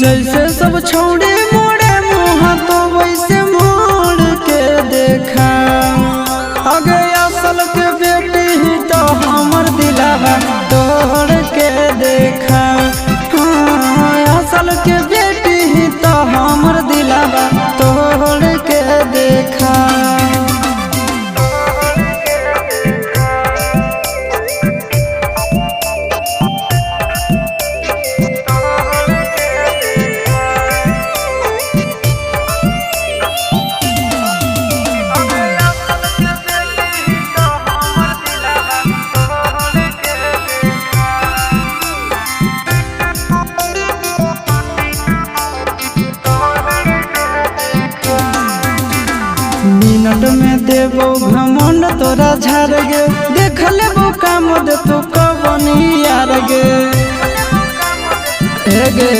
जैसे सब छौड़े मोड़े मुँह तो वैसे मोड़ के देखा। आगे असल के बेटी ही तो हमर दिलावा तोड़ के देखा। हाँ, असल के बेटी ही तो हमर दिलावा तोड़ के देखा। मिनट में देबो घमंड तोरा झाड़ गे, देख लेबो काम दे तू कबनी यार गे।